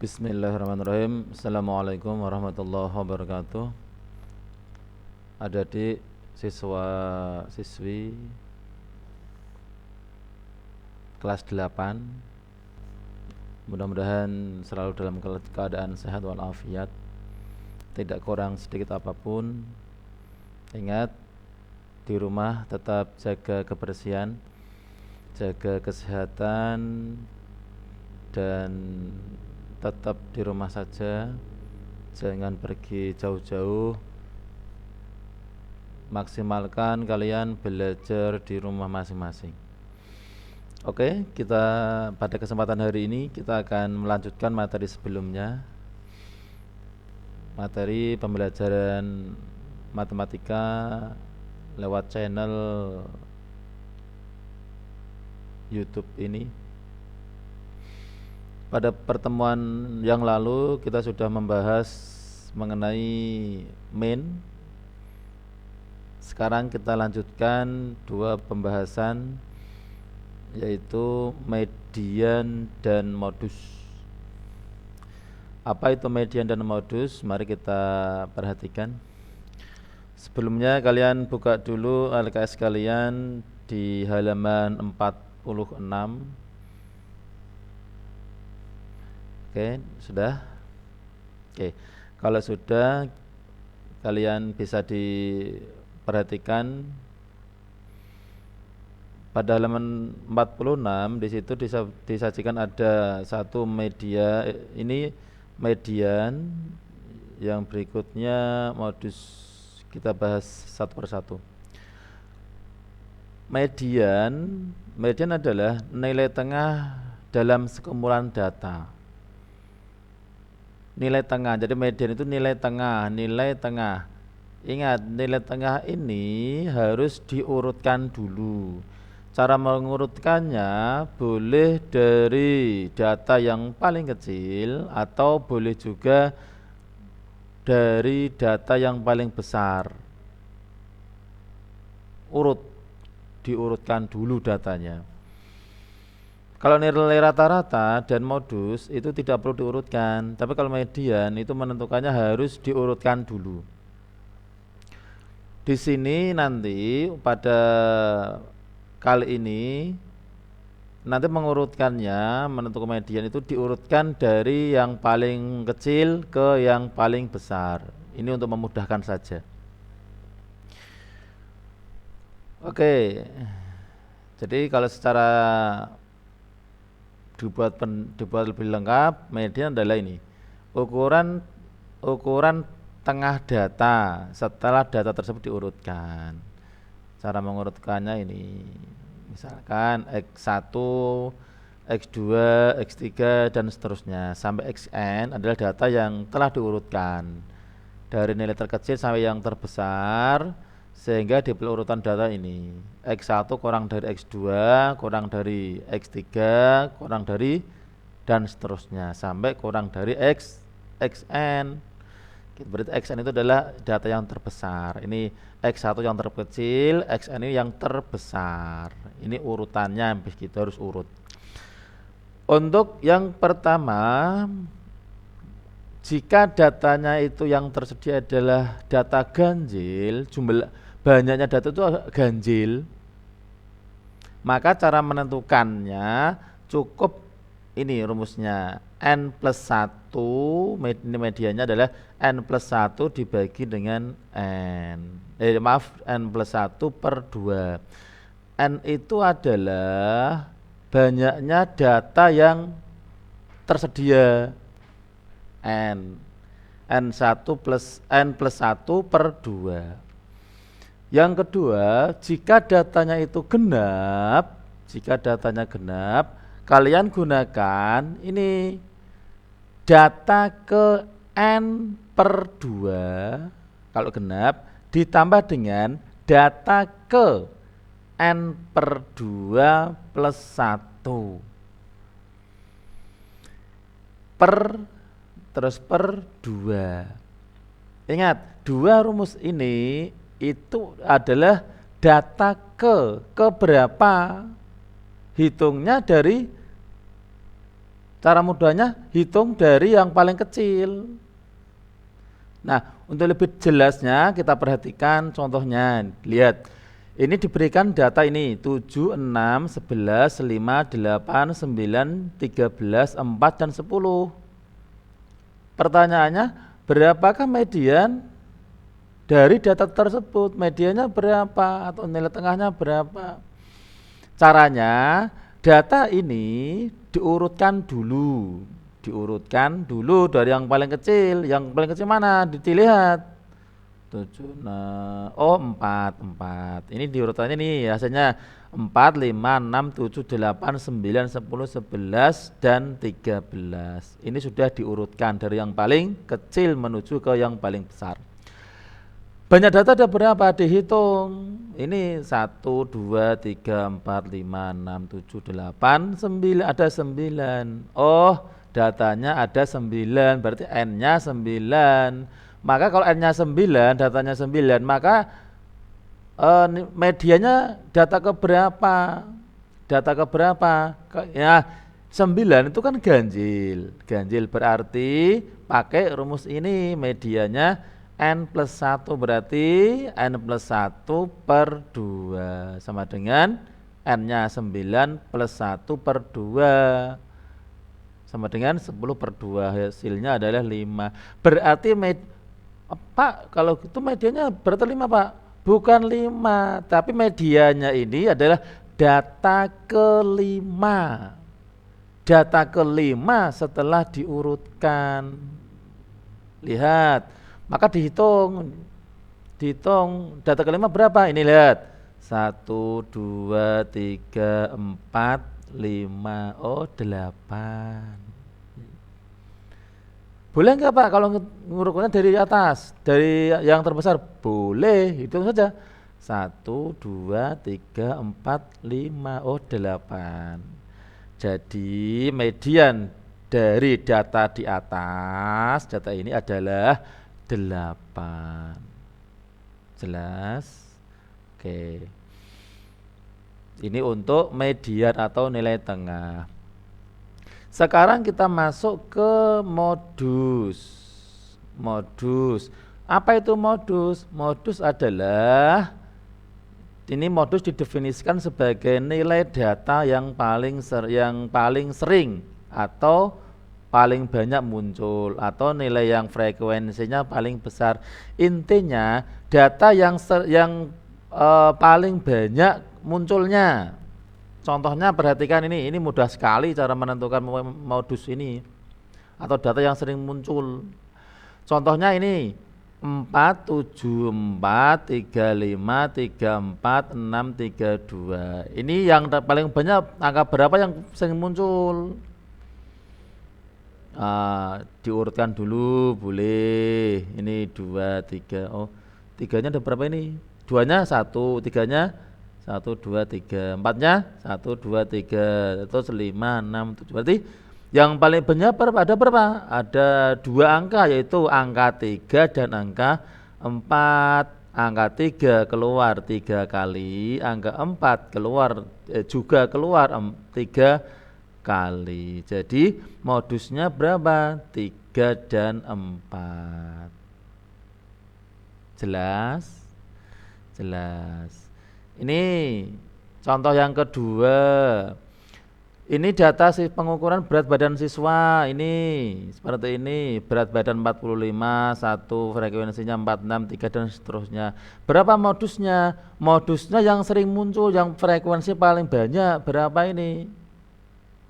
Bismillahirrahmanirrahim. Assalamualaikum warahmatullahi wabarakatuh. Adik-adik, siswa siswi kelas 8, mudah-mudahan selalu dalam keadaan sehat walafiat, tidak kurang sedikit apapun. Ingat, di rumah tetap jaga kebersihan, jaga kesehatan, dan tetap di rumah saja, jangan pergi jauh-jauh. Maksimalkan kalian belajar di rumah masing-masing. Oke, kita pada kesempatan hari ini kita akan melanjutkan materi sebelumnya, materi pembelajaran matematika lewat channel YouTube ini. Pada pertemuan yang lalu kita sudah membahas mengenai main. Sekarang kita lanjutkan dua pembahasan, yaitu median dan modus. Apa itu median dan modus? Mari kita perhatikan. Sebelumnya kalian buka dulu LKS kalian di halaman 46. Oke, sudah? Oke, kalau sudah, kalian bisa diperhatikan pada halaman 46. Di situ disajikan ada satu media, ini median. Yang berikutnya modus. Kita bahas satu persatu. Median adalah nilai tengah dalam sekumpulan data. Nilai tengah, jadi median itu nilai tengah. Ingat, nilai tengah ini harus diurutkan dulu. Cara mengurutkannya boleh dari data yang paling kecil atau boleh juga dari data yang paling besar. Diurutkan dulu datanya. Kalau nilai rata-rata dan modus itu tidak perlu diurutkan, tapi kalau median itu menentukannya harus diurutkan dulu. Di sini nanti pada kali ini nanti mengurutkannya, menentukan median itu diurutkan dari yang paling kecil ke yang paling besar. Ini untuk memudahkan saja. Oke. Jadi kalau secara dibuat lebih lengkap, median adalah ini. Ukuran tengah data setelah data tersebut diurutkan. Cara mengurutkannya ini. Misalkan X1, X2, X3 dan seterusnya sampai Xn adalah data yang telah diurutkan dari nilai terkecil sampai yang terbesar, sehingga di urutan data ini X1 kurang dari X2 kurang dari X3 kurang dari dan seterusnya sampai kurang dari Xn. Berarti Xn itu adalah data yang terbesar. Ini X1 yang terkecil, Xn ini yang terbesar. Ini urutannya kita harus urut. Untuk yang pertama, jika datanya itu yang tersedia adalah data ganjil, jumlah banyaknya data itu ganjil, maka cara menentukannya cukup ini rumusnya N plus 1, ini medianya adalah N plus 1 dibagi dengan N plus 1 per 2. N itu adalah banyaknya data yang tersedia. N1 plus N plus 1 per 2. Yang kedua, jika datanya genap, kalian gunakan ini data ke N per 2 kalau genap ditambah dengan data ke N per 2 plus 1 per 2. Ingat, dua rumus ini itu adalah data ke berapa? Hitungnya dari Cara mudahnya hitung dari yang paling kecil. Nah, untuk lebih jelasnya kita perhatikan contohnya. Lihat, ini diberikan data ini 7, 6, 11, 5, 8, 9, 13, 4, dan 10. Pertanyaannya, berapakah median dari data tersebut? Mediannya berapa atau nilai tengahnya berapa? Caranya, data ini diurutkan dulu dari yang paling kecil. Yang paling kecil mana? Dilihat 7, nah, oh 4. Ini diurutannya nih hasilnya 4, 5, 6, 7, 8, 9, 10, 11, dan 13. Ini sudah diurutkan dari yang paling kecil menuju ke yang paling besar. Banyak data ada berapa? Dihitung. Ini 1, 2, 3, 4, 5, 6, 7, 8, 9. Ada 9. Oh, datanya ada 9. Berarti N-nya 9. Maka kalau N-nya 9, datanya 9, maka medianya data ke berapa? Ya, 9 itu kan ganjil. Ganjil berarti pakai rumus ini, medianya N plus 1, berarti N plus 1 per 2 sama dengan N-nya 9 plus 1 per 2 sama dengan 10 per 2, hasilnya adalah 5. Berarti Pak, kalau gitu medianya berarti 5, Pak? Bukan 5, tapi medianya ini adalah data kelima. Data kelima setelah diurutkan. Lihat. Maka dihitung data kelima berapa? Ini lihat 1, 2, 3, 4, 5. Oh, 8. Boleh nggak Pak kalau ngurutnya dari atas, dari yang terbesar? Boleh, hitung saja 1, 2, 3, 4, 5. Oh, 8. Jadi median dari data di atas, data ini adalah 8. Jelas? Oke. Ini untuk median atau nilai tengah. Sekarang kita masuk ke modus. Apa itu modus? Modus adalah, ini modus didefinisikan sebagai nilai data yang paling sering atau paling banyak muncul, atau nilai yang frekuensinya paling besar. Intinya data yang paling banyak munculnya. Contohnya perhatikan ini mudah sekali cara menentukan modus ini atau data yang sering muncul. Contohnya ini 4, 7, 4, 3, 5, 3, 4, 6, 3, 2. Ini yang paling banyak, angka berapa yang sering muncul? Diurutkan dulu boleh. Ini 2, 3. Oh, 3-nya ada berapa ini? 2-nya 1, 3-nya 1, 2, 3. 4-nya 1, 2, 3. Terus 5, 6, 7. Berarti yang paling banyak ada berapa? Ada 2 angka, yaitu angka 3 dan angka 4. Angka 3 keluar 3 kali, angka 4 juga keluar 3 kali. Jadi modusnya berapa? 3 dan 4. Jelas? Ini contoh yang kedua. Ini data pengukuran berat badan siswa. Ini seperti ini, berat badan 45, 1 frekuensinya 46, 3 dan seterusnya. Berapa modusnya? Modusnya yang sering muncul, yang frekuensi paling banyak berapa ini?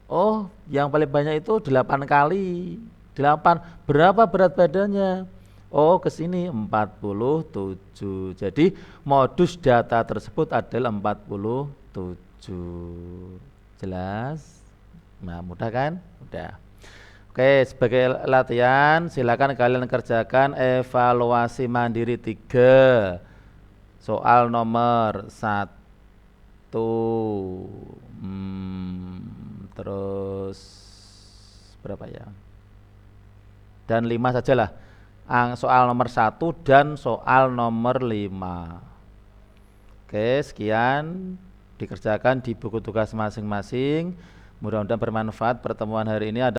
Oh, yang paling banyak itu 8 kali. 8. Berapa berat badannya? Oh, ke sini 47. Jadi modus data tersebut adalah 47. Jelas? Nah, mudah kan? Mudah. Oke, sebagai latihan silakan kalian kerjakan evaluasi mandiri 3. Soal nomor 1. Terus berapa ya? Dan 5 sajalah. Soal nomor 1 dan soal nomor 5. Oke, sekian dikerjakan di buku tugas masing-masing. Mudah-mudahan bermanfaat pertemuan hari ini.